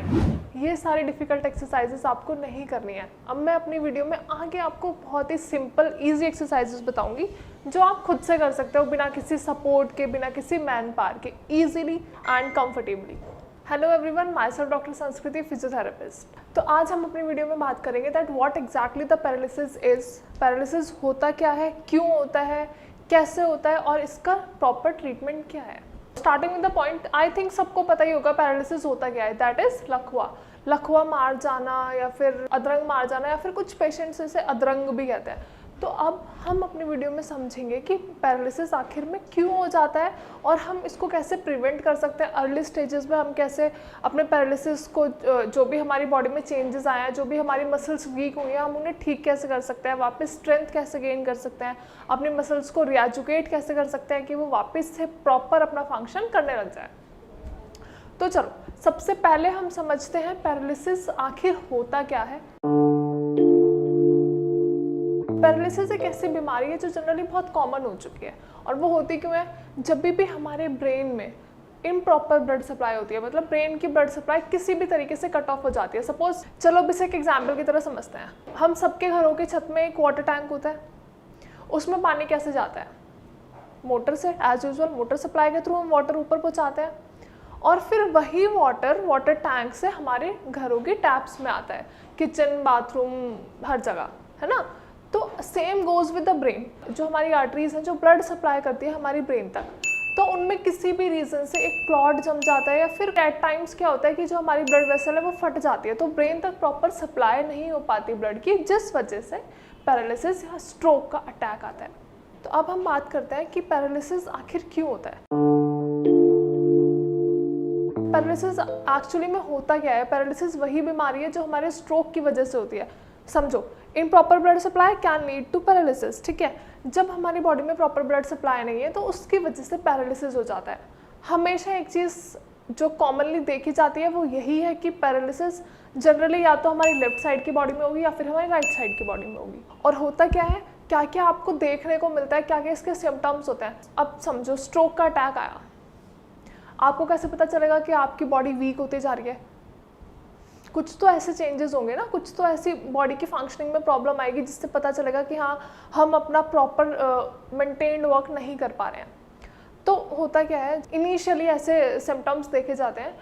नहीं, ये सारी डिफ़िकल्ट एक्सरसाइजेस आपको नहीं करनी है। अब मैं अपनी वीडियो में आगे आपको बहुत ही सिंपल ईजी एक्सरसाइजेस बताऊंगी जो आप खुद से कर सकते हो बिना किसी सपोर्ट के, बिना किसी मैन पावर के, easily and comfortably. Hello everyone, my self doctor संस्कृति, फिजियोथेरेपिस्ट। तो आज हम अपनी वीडियो में बात करेंगे that what exactly the paralysis is. Paralysis होता क्या है, क्यों होता है, कैसे होता है और इसका प्रॉपर ट्रीटमेंट क्या है। Starting with the point, I think सबको पता ही होगा पैरालिसिस होता क्या है। दैट इज लकवा मार जाना या फिर अधरंग मार जाना, या फिर कुछ पेशेंट्स इसे अधरंग भी कहते हैं। तो अब हम अपनी वीडियो में समझेंगे कि पैरालिसिस आखिर में क्यों हो जाता है और हम इसको कैसे प्रिवेंट कर सकते हैं। अर्ली स्टेजेस में हम कैसे अपने पैरालिसिस को, जो भी हमारी बॉडी में चेंजेस आए हैं, जो भी हमारी मसल्स वीक हुई हैं, हम उन्हें ठीक कैसे कर सकते हैं, वापस स्ट्रेंथ कैसे गेन कर सकते हैं, अपनी मसल्स को रिएजुकेट कैसे कर सकते हैं कि वो वापस से प्रॉपर अपना फंक्शन करने लग जाए। तो चलो, सबसे पहले हम समझते हैं पैरालिसिस आखिर होता क्या है। पैरालिसिस एक ऐसी बीमारी है जो जनरली बहुत कॉमन हो चुकी है। और वो होती क्यों है? जब भी हमारे ब्रेन में इम्प्रॉपर ब्लड सप्लाई होती है, मतलब ब्रेन की ब्लड सप्लाई किसी भी तरीके से कट ऑफ हो जाती है। सपोज, चलो अब इसे एक एग्जाम्पल की तरह समझते हैं। हम सबके घरों की छत में एक वाटर टैंक होता है, उसमें पानी कैसे जाता है? मोटर से, एज यूजुअल मोटर सप्लाई के थ्रू हम वाटर ऊपर पहुँचाते हैं और फिर वही वाटर टैंक से हमारे घरों की टैप्स में आता है, किचन, बाथरूम, हर जगह, है ना। तो same goes with the brain. जो हमारी आर्टरीज हैं जो ब्लड सप्लाई करती है हमारी ब्रेन तक, तो उनमें किसी भी रीज़न से एक क्लॉट जम जाता है या फिर एट टाइम्स क्या होता है कि जो हमारी ब्लड वेसल है वो फट जाती है, तो ब्रेन तक प्रॉपर सप्लाई नहीं हो पाती ब्लड की, जिस वजह से पैरालिसिस या स्ट्रोक का अटैक आता है। तो अब हम बात करते हैं कि पैरालिसिस आखिर क्यों होता है। पैरालिसिस एक्चुअली में होता क्या है? पैरालिसिस वही बीमारी है जो हमारे स्ट्रोक की वजह से होती है। समझो, improper blood supply can lead to paralysis, ठीक है। जब हमारी बॉडी में प्रॉपर ब्लड सप्लाई नहीं है तो उसकी वजह से पैरालिसिस हो जाता है। हमेशा एक चीज़ जो कॉमनली देखी जाती है वो यही है कि पैरालिसिस जनरली या तो हमारी लेफ्ट साइड की बॉडी में होगी या फिर हमारी राइट साइड की बॉडी में होगी। और होता क्या है, क्या क्या आपको देखने को मिलता है, क्या क्या इसके सिम्टम्स होते हैं। अब समझो, स्ट्रोक का अटैक आया, आपको कैसे पता चलेगा कि आपकी बॉडी वीक होती जा रही है? कुछ तो ऐसे चेंजेस होंगे ना, कुछ तो ऐसी बॉडी की फंक्शनिंग में प्रॉब्लम आएगी जिससे पता चलेगा कि हाँ, हम अपना प्रॉपर मेंटेन्ड वर्क नहीं कर पा रहे हैं। तो होता क्या है, इनिशियली ऐसे सिम्टम्स देखे जाते हैं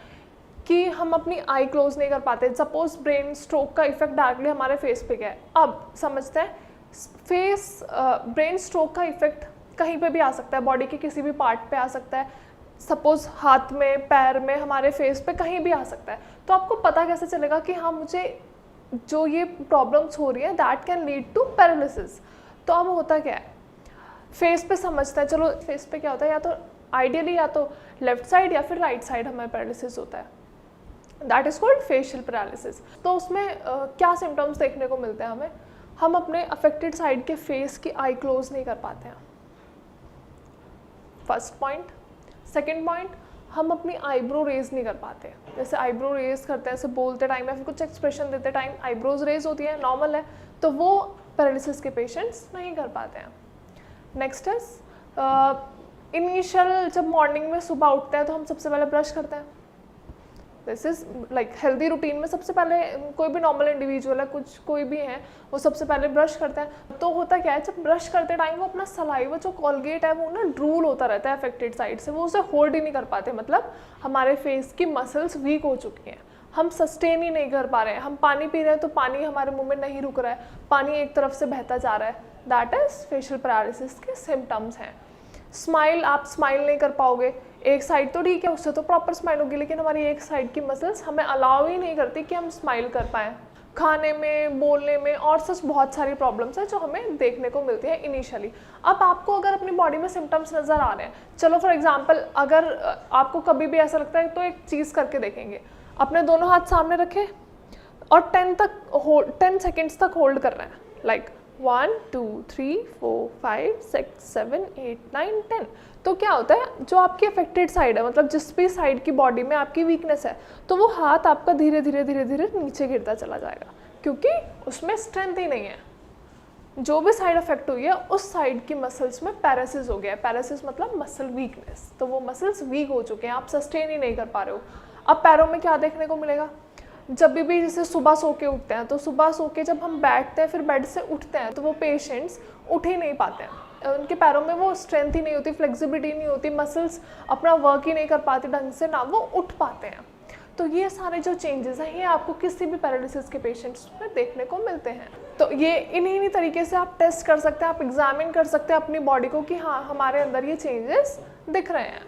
कि हम अपनी आई क्लोज नहीं कर पाते। सपोज ब्रेन स्ट्रोक का इफेक्ट डायरेक्टली हमारे फेस पे क्या है। अब समझते हैं, ब्रेन स्ट्रोक का इफेक्ट कहीं पे भी आ सकता है, बॉडी के किसी भी पार्ट पे आ सकता है। सपोज हाथ में, पैर में, हमारे फेस पे, कहीं भी आ सकता है। तो आपको पता कैसे चलेगा कि हाँ, मुझे जो ये प्रॉब्लम्स हो रही है that can lead to paralysis. तो अब होता क्या है, फेस पे समझता है। चलो, फेस पे क्या होता है, या तो आइडियली या तो लेफ्ट साइड या फिर राइट साइड हमें पैरालिसिस होता है, that is called facial paralysis. तो उसमें क्या सिम्टम्स देखने को मिलते हैं हमें? हम अपने अफेक्टेड साइड के फेस की आई क्लोज नहीं कर पाते हैं, फर्स्ट पॉइंट। सेकेंड पॉइंट, हम अपनी आईब्रो रेज नहीं कर पाते। जैसे आईब्रो रेज करते हैं, ऐसे बोलते टाइम या फिर कुछ एक्सप्रेशन देते टाइम आईब्रोज रेज होती है, नॉर्मल है, तो वो पैरालिसिस के पेशेंट्स नहीं कर पाते हैं। नेक्स्ट इज इनिशियल, जब मॉर्निंग में सुबह उठते हैं तो हम सबसे पहले ब्रश करते हैं। This is like healthy routine में सबसे पहले कोई भी नॉर्मल इंडिविजुअल है, कोई भी है, वो सबसे पहले ब्रश करते हैं। तो होता क्या है, जब ब्रश करते टाइम वो अपना सलाइवा, जो कॉलगेट है, वो ना ड्रूल होता रहता है अफेक्टेड साइड से, वो उसे होल्ड ही नहीं कर पाते। मतलब हमारे फेस की मसल्स वीक हो चुकी हैं, हम सस्टेन ही नहीं कर पा रहे हैं। हम पानी पी रहे हैं तो पानी हमारे मुंह में नहीं रुक रहा है, पानी एक तरफ से बहता जा रहा है। दैट इज फेशियल पैरालिसिस के सिम्टम्स हैं। स्माइल, आप स्माइल नहीं कर पाओगे। एक साइड तो ठीक है, उससे तो प्रॉपर स्माइल होगी, लेकिन हमारी एक साइड की मसल्स हमें अलाउ ही नहीं करती कि हम स्माइल कर पाएँ। खाने में, बोलने में और सच बहुत सारी प्रॉब्लम्स हैं जो हमें देखने को मिलती है इनिशियली। अब आपको अगर अपनी बॉडी में सिम्टम्स नज़र आ रहे हैं, चलो फॉर एग्जांपल, अगर आपको कभी भी ऐसा लगता है तो एक चीज़ करके देखेंगे। अपने दोनों हाथ सामने रखें और 10 सेकेंड्स तक होल्ड करना है, लाइक 1 2 3 4 5 6 7 8 9 10। तो क्या होता है, जो आपकी अफेक्टेड साइड है, मतलब जिस भी साइड की बॉडी में आपकी वीकनेस है, तो वो हाथ आपका धीरे धीरे धीरे धीरे नीचे गिरता चला जाएगा, क्योंकि उसमें स्ट्रेंथ ही नहीं है। जो भी साइड अफेक्ट हुई है उस साइड की मसल्स में पैरासिस हो गया है। पैरासिस मतलब मसल वीकनेस, तो वो मसल्स वीक हो चुके हैं, आप सस्टेन ही नहीं कर पा रहे हो। अब पैरों में क्या देखने को मिलेगा, जब भी जैसे सुबह सो के उठते हैं, तो सुबह सो के जब हम बैठते हैं फिर बेड से उठते हैं, तो वो पेशेंट्स उठ ही नहीं पाते हैं, उनके पैरों में वो स्ट्रेंथ ही नहीं होती, फ्लेक्सिबिलिटी नहीं होती, मसल्स अपना वर्क ही नहीं कर पाती ढंग से, ना वो उठ पाते हैं। तो ये सारे जो चेंजेस हैं ये आपको किसी भी पैरालिसिस के पेशेंट्स में देखने को मिलते हैं। तो ये इन्हीं तरीके से आप टेस्ट कर सकते हैं, आप एग्जामिन कर सकते हैं अपनी बॉडी को कि हाँ हमारे अंदर ये चेंजेस दिख रहे हैं,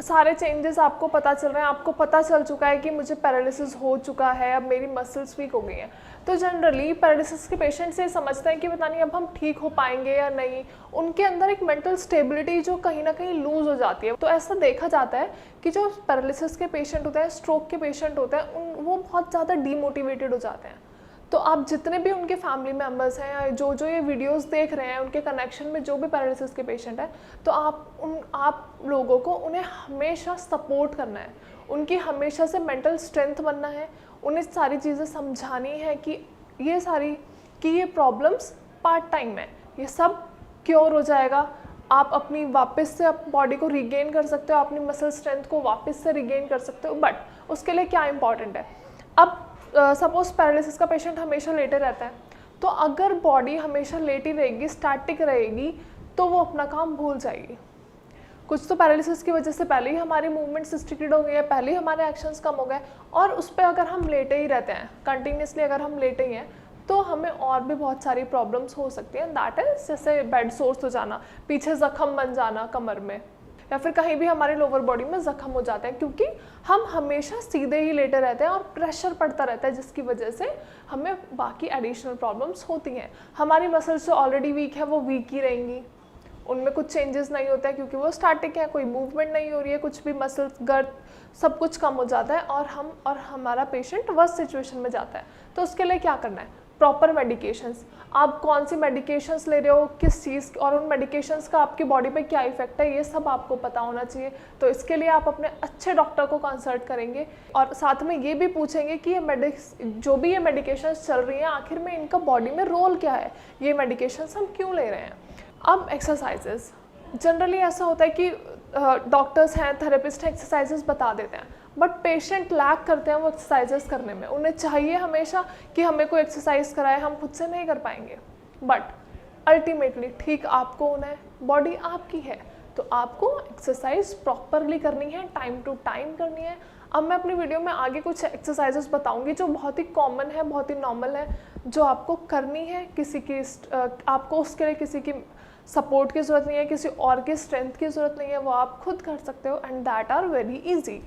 सारे चेंजेस आपको पता चल रहे हैं, आपको पता चल चुका है कि मुझे पैरालिसिस हो चुका है, अब मेरी मसल्स वीक हो गई हैं। तो जनरली पैरालिसिस के पेशेंट से समझते हैं कि पता नहीं अब हम ठीक हो पाएंगे या नहीं, उनके अंदर एक मेंटल स्टेबिलिटी जो कहीं ना कहीं लूज हो जाती है। तो ऐसा देखा जाता है कि जो पैरालिसिस के पेशेंट होते हैं, स्ट्रोक के पेशेंट होते हैं, वो बहुत ज़्यादा डीमोटिवेटेड हो जाते हैं। तो आप जितने भी उनके फैमिली मेम्बर्स हैं या जो ये वीडियोस देख रहे हैं, उनके कनेक्शन में जो भी पैरालिसिस के पेशेंट हैं, तो आप लोगों को उन्हें हमेशा सपोर्ट करना है, उनकी हमेशा से मेंटल स्ट्रेंथ बनना है, उन्हें सारी चीज़ें समझानी है कि ये प्रॉब्लम्स पार्ट टाइम है, ये सब क्योर हो जाएगा, आप अपनी वापस से बॉडी को रिगेन कर सकते हो, अपनी मसल स्ट्रेंथ को वापस से रिगेन कर सकते हो। बट उसके लिए क्या इंपॉर्टेंट है, अब सपोज पैरालिसिस का पेशेंट हमेशा लेटे रहता है, तो अगर बॉडी हमेशा लेटी रहेगी, स्टैटिक रहेगी, तो वो अपना काम भूल जाएगी। कुछ तो पैरालिसिस की वजह से पहले ही हमारी मूवमेंट्स रिस्ट्रिक्टेड हो गई है, पहले ही हमारे एक्शंस कम हो गए, और उस पर अगर हम लेटे ही रहते हैं कंटिन्यूसली, अगर हम लेटे ही हैं, तो हमें और भी बहुत सारी प्रॉब्लम्स हो सकती हैं। दैट इज जैसे बेड सोर्स हो जाना, पीछे जख्म बन जाना कमर में, या फिर कहीं भी हमारे लोअर बॉडी में जख्म हो जाते हैं, क्योंकि हम हमेशा सीधे ही लेटे रहते हैं और प्रेशर पड़ता रहता है, जिसकी वजह से हमें बाकी एडिशनल प्रॉब्लम्स होती हैं। हमारी मसल्स जो ऑलरेडी वीक है वो वीक ही रहेंगी, उनमें कुछ चेंजेस नहीं होता है क्योंकि वो स्टैटिक है, कोई मूवमेंट नहीं हो रही है, कुछ भी मसल्स गर्द सब कुछ कम हो जाता है, और हमारा पेशेंट वर्स्ट सिचुएशन में जाता है। तो उसके लिए क्या करना है, प्रॉपर मेडिकेशंस, आप कौन सी मेडिकेशंस ले रहे हो, किस चीज़, और उन मेडिकेशंस का आपकी बॉडी पे क्या इफेक्ट है, ये सब आपको पता होना चाहिए। तो इसके लिए आप अपने अच्छे डॉक्टर को कंसल्ट करेंगे, और साथ में ये भी पूछेंगे कि जो भी ये मेडिकेशंस चल रही हैं, आखिर में इनका बॉडी में रोल क्या है, ये मेडिकेशंस हम क्यों ले रहे हैं। अब एक्सरसाइजेस, जनरली ऐसा होता है कि डॉक्टर्स हैं, थेरेपिस्ट हैं, एक्सरसाइजेस बता देते हैं, बट पेशेंट लैक करते हैं वो एक्सरसाइजेस करने में। उन्हें चाहिए हमेशा कि हमें कोई एक्सरसाइज कराए, हम खुद से नहीं कर पाएंगे। बट अल्टीमेटली ठीक आपको होना है, बॉडी आपकी है, तो आपको एक्सरसाइज प्रॉपरली करनी है, टाइम टू टाइम करनी है। अब मैं अपनी वीडियो में आगे कुछ एक्सरसाइजेस बताऊंगी जो बहुत ही कॉमन है, बहुत ही नॉर्मल है, जो आपको करनी है। आपको उसके लिए किसी की सपोर्ट की ज़रूरत नहीं है, किसी और की स्ट्रेंथ की ज़रूरत नहीं है, वो आप खुद कर सकते हो, and that are very easy.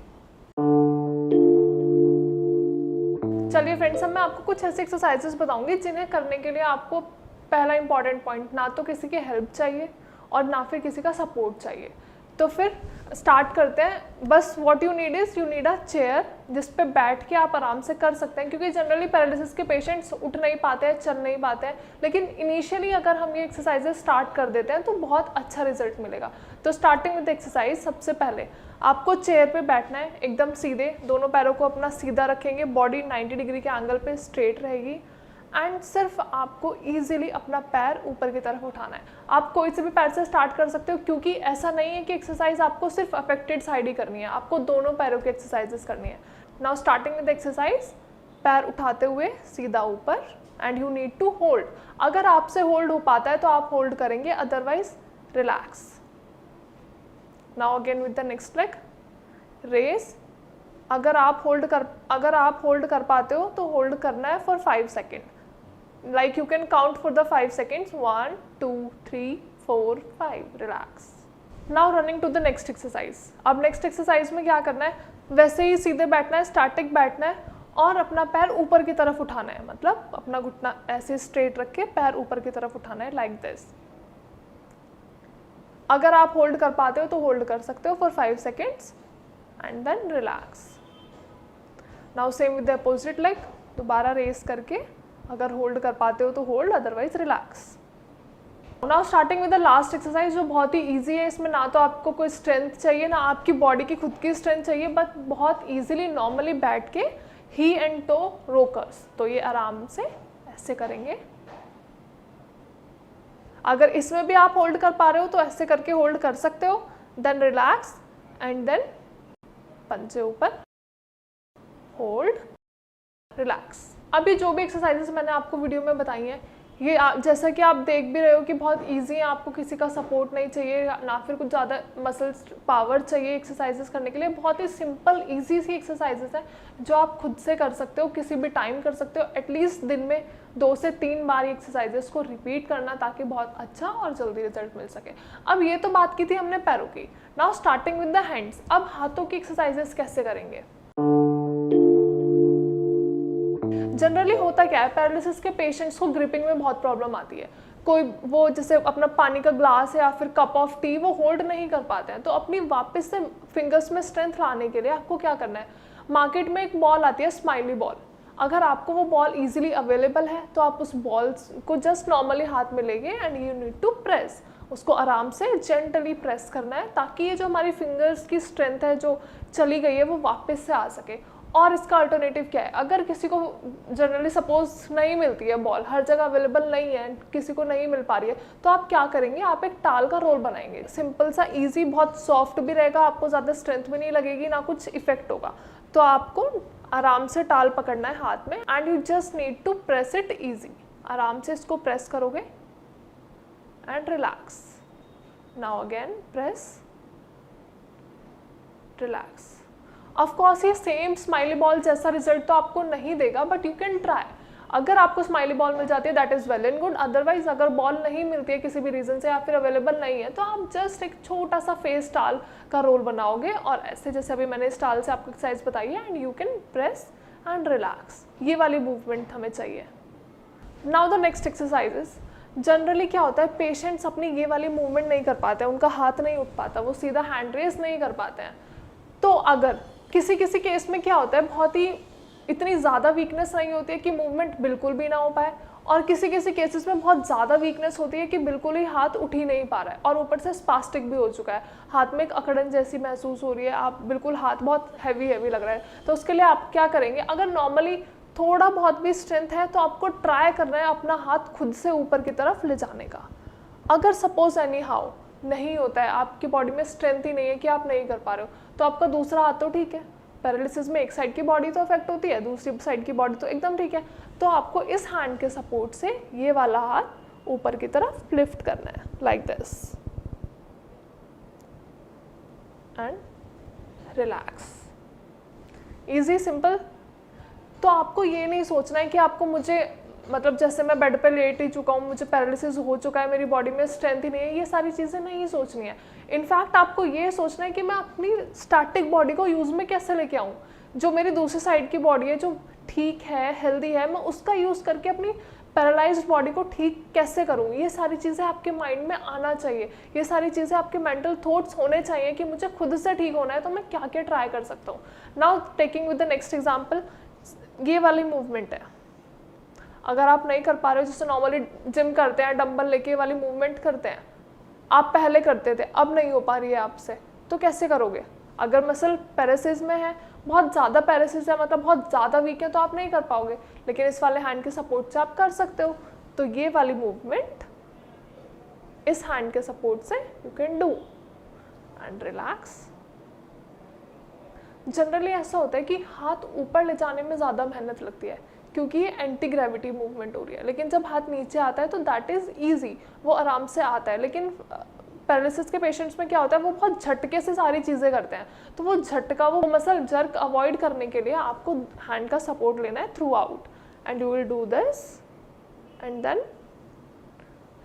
चलिए फ्रेंड्स, अब मैं आपको कुछ ऐसे एक्सरसाइजेस बताऊंगी जिन्हें करने के लिए आपको पहला इंपॉर्टेंट पॉइंट, ना तो किसी की हेल्प चाहिए और ना फिर किसी का सपोर्ट चाहिए। तो फिर स्टार्ट करते हैं। बस what you need a chair जिस पे बैठ के आप आराम से कर सकते हैं, क्योंकि जनरली पैरालिसिस के पेशेंट्स उठ नहीं पाते हैं, चल नहीं पाते हैं, लेकिन इनिशियली अगर हम ये एक्सरसाइजेस स्टार्ट कर देते हैं तो बहुत अच्छा रिजल्ट मिलेगा। तो स्टार्टिंग विद एक्सरसाइज, सबसे पहले आपको चेयर पे बैठना है, एकदम सीधे, दोनों पैरों को अपना सीधा रखेंगे, बॉडी 90 डिग्री के एंगल पे स्ट्रेट रहेगी, एंड सिर्फ आपको ईजिली अपना पैर ऊपर की तरफ उठाना है। आप कोई से भी पैर से स्टार्ट कर सकते हो, क्योंकि ऐसा नहीं है कि एक्सरसाइज आपको सिर्फ अफेक्टेड साइड ही करनी है, आपको दोनों पैरों की एक्सरसाइजेस करनी है। नाउ स्टार्टिंग विद एक्सरसाइज, पैर उठाते हुए सीधा ऊपर, and you need to hold. अगर आपसे होल्ड हो पाता है तो आप होल्ड करेंगे, otherwise relax. Now again with the next leg, raise. अगर आप होल्ड कर पाते हो तो होल्ड करना है for 5 second. Like you can count for the 5 seconds, 1 2 3 4 5, relax. Now running to the next exercise. अब नेक्स्ट एक्सरसाइज में क्या करना है, वैसे ही सीधे बैठना है, स्टैटिक बैठना है, और अपना पैर ऊपर की तरफ उठाना है, मतलब अपना घुटना ऐसे स्ट्रेट रख के पैर ऊपर की तरफ उठाना है, लाइक दिस। अगर आप होल्ड कर पाते हो तो होल्ड कर सकते हो for 5 seconds, and then relax. Now same with the opposite leg, दोबारा रेस करके, अगर होल्ड कर पाते हो तो hold, otherwise relax. Now starting with the last exercise, जो बहुत ही इजी है। इसमें ना तो आपको कोई स्ट्रेंथ चाहिए, ना आपकी बॉडी की खुद की स्ट्रेंथ चाहिए, बट बहुत इजीली नॉर्मली बैठ के ही एंड टो रोकर्स। तो ये आराम से ऐसे करेंगे। अगर इसमें भी आप होल्ड कर पा रहे हो तो ऐसे करके होल्ड कर सकते हो, देन रिलैक्स, एंड देन पंजे ऊपर। Hold, relax. अभी जो भी एक्सरसाइजेस मैंने आपको वीडियो में बताई हैं, ये जैसा कि आप देख भी रहे हो कि बहुत इजी है, आपको किसी का सपोर्ट नहीं चाहिए, ना फिर कुछ ज़्यादा मसल्स पावर चाहिए एक्सरसाइजेस करने के लिए। बहुत ही सिंपल इजी सी एक्सरसाइजेस है जो आप खुद से कर सकते हो, किसी भी टाइम कर सकते हो। एटलीस्ट दिन में 2 से 3 बार एक्सरसाइजेस को रिपीट करना, ताकि बहुत अच्छा और जल्दी रिजल्ट मिल सके। अब ये तो बात की थी हमने पैरों की। Now starting with the hands. अब हाथों की एक्सरसाइजेस कैसे करेंगे? जनरली होता क्या है, पैरालिसिस के पेशेंट्स को ग्रिपिंग में बहुत प्रॉब्लम आती है। कोई वो जैसे अपना पानी का ग्लास है या फिर कप ऑफ टी वो होल्ड नहीं कर पाते हैं। तो अपनी वापस से फिंगर्स में स्ट्रेंथ लाने के लिए आपको क्या करना है, मार्केट में एक बॉल आती है स्माइली बॉल। अगर आपको वो बॉल इजीली अवेलेबल है तो आप उस बॉल को जस्ट नॉर्मली हाथ में लेंगे and you need to press. उसको आराम से जेंटली प्रेस करना है, ताकि ये जो हमारी फिंगर्स की स्ट्रेंथ है जो चली गई है वो वापस से आ सके। और इसका अल्टरनेटिव क्या है, अगर किसी को जनरली सपोज नहीं मिलती है बॉल, हर जगह अवेलेबल नहीं है, किसी को नहीं मिल पा रही है, तो आप क्या करेंगे, आप एक टाल का रोल बनाएंगे। सिंपल सा, इजी, बहुत सॉफ्ट भी रहेगा, आपको ज़्यादा स्ट्रेंथ भी नहीं लगेगी, ना कुछ इफेक्ट होगा। तो आपको आराम से टाल पकड़ना है हाथ में and you just need to press it easy. आराम से इसको प्रेस करोगे and relax. Now again press, relax. Of course ये सेम स्माइली बॉल जैसा रिजल्ट तो आपको नहीं देगा, बट यू कैन ट्राई। अगर आपको स्माइली बॉल मिल जाती है that is well and good. Otherwise अगर बॉल नहीं मिलती है किसी भी रीज़न से या फिर अवेलेबल नहीं है, तो आप जस्ट एक छोटा सा फेस टाल का रोल बनाओगे और ऐसे जैसे अभी मैंने इस टाल से आपको एक्सरसाइज बताई है and you can press and relax. ये वाली मूवमेंट हमें चाहिए। Now the next exercises. Generally क्या होता है, पेशेंट्स अपनी ये वाली मूवमेंट नहीं कर पाते हैं, उनका हाथ नहीं उठ पाता, वो सीधा हैंड रेस नहीं कर पाते हैं। तो अगर किसी किसी केस में क्या होता है, बहुत ही इतनी ज़्यादा वीकनेस नहीं होती है कि मूवमेंट बिल्कुल भी ना हो पाए, और किसी किसी केसेस में बहुत ज़्यादा वीकनेस होती है कि बिल्कुल ही हाथ उठ ही नहीं पा रहा है और ऊपर से स्पास्टिक भी हो चुका है, हाथ में एक अकड़न जैसी महसूस हो रही है, आप बिल्कुल हाथ बहुत हैवी लग रहा है। तो उसके लिए आप क्या करेंगे, अगर नॉर्मली थोड़ा बहुत भी स्ट्रेंथ है तो आपको ट्राई करना है अपना हाथ खुद से ऊपर की तरफ ले जाने का। अगर सपोज एनी हाउ नहीं होता है, आपकी बॉडी में स्ट्रेंथ ही नहीं है कि आप नहीं कर पा रहे हो, तो आपका दूसरा हाथ तो ठीक है। पैरालिसिस में एक साइड की बॉडी तो अफेक्ट होती है, दूसरी साइड की बॉडी तो एकदम ठीक है। तो आपको इस हैंड के सपोर्ट से ये वाला हाथ ऊपर की तरफ लिफ्ट करना है, like this, and relax. Easy, simple. तो आपको ये नहीं सोचना है कि आपको मुझे मतलब जैसे मैं बेड पे लेट ही चुका हूँ, मुझे पैरालिसिस हो चुका है, मेरी बॉडी में स्ट्रेंथ ही नहीं है, ये सारी चीज़ें नहीं सोचनी है। इनफैक्ट आपको ये सोचना है कि मैं अपनी स्टैटिक बॉडी को यूज़ में कैसे लेके आऊँ, जो मेरी दूसरी साइड की बॉडी है जो ठीक है, हेल्दी है, मैं उसका यूज़ करके अपनी पैरालाइज्ड बॉडी को ठीक कैसे करूँ। ये सारी चीज़ें आपके माइंड में आना चाहिए, ये सारी चीज़ें आपके मेंटल थॉट्स होने चाहिए कि मुझे खुद से ठीक होना है तो मैं क्या क्या ट्राई कर सकता हूँ। Now taking with the next example, ये वाली मूवमेंट है। अगर आप नहीं कर पा रहे हो, जैसे नॉर्मली जिम करते हैं, डंबल लेके वाली मूवमेंट करते हैं, आप पहले करते थे, अब नहीं हो पा रही है आपसे, तो कैसे करोगे? अगर मसल पैरालिसिस में है, बहुत ज़्यादा पैरालिसिस है, मतलब बहुत ज़्यादा वीक है, तो आप नहीं कर पाओगे, लेकिन इस वाले हैंड के सपोर्ट से आप कर सकते हो। तो ये वाली मूवमेंट इस हैंड के सपोर्ट से you can do and relax. Generally ऐसा होता है कि हाथ ऊपर ले जाने में ज़्यादा मेहनत लगती है क्योंकि ये एंटी ग्रेविटी मूवमेंट हो रही है, लेकिन जब हाथ नीचे आता है तो दैट इज़ ईजी, वो आराम से आता है। लेकिन पैरालिसिस के पेशेंट्स में क्या होता है, वो बहुत झटके से सारी चीज़ें करते हैं, तो वो झटका, वो मसल जर्क अवॉइड करने के लिए आपको हैंड का सपोर्ट लेना है throughout and you will do this and then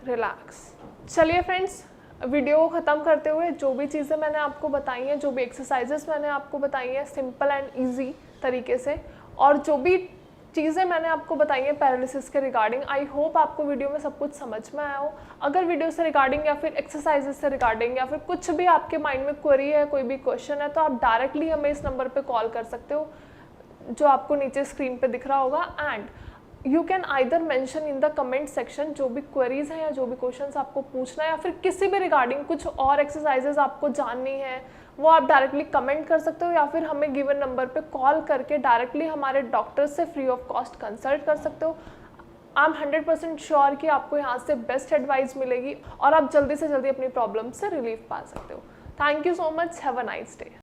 relax. चलिए फ्रेंड्स, वीडियो को ख़त्म करते हुए जो भी चीज़ें मैंने आपको बताई हैं, जो भी एक्सरसाइजेस मैंने आपको बताई हैं सिंपल एंड ईजी तरीके से, और जो भी चीज़ें मैंने आपको बताई हैं पैरालिसिस के रिगार्डिंग, आई होप आपको वीडियो में सब कुछ समझ में आया हो। अगर वीडियो से रिगार्डिंग या फिर एक्सरसाइजेस से रिगार्डिंग या फिर कुछ भी आपके माइंड में क्वेरी है, कोई भी क्वेश्चन है, तो आप डायरेक्टली हमें इस नंबर पे कॉल कर सकते हो जो आपको नीचे स्क्रीन पे दिख रहा होगा। And you can either mention in the comment section जो भी क्वेरीज हैं या जो भी क्वेश्चंस आपको पूछना है, या फिर किसी भी रिगार्डिंग कुछ और एक्सरसाइजेज आपको जाननी है, वो आप डायरेक्टली कमेंट कर सकते हो, या फिर हमें गिवन नंबर पे कॉल करके डायरेक्टली हमारे डॉक्टर से फ्री ऑफ कॉस्ट कंसल्ट कर सकते हो। आई एम 100% श्योर कि आपको यहाँ से बेस्ट एडवाइस मिलेगी और आप जल्दी से जल्दी अपनी प्रॉब्लम से रिलीफ पा सकते हो। Thank you so much, have a nice day.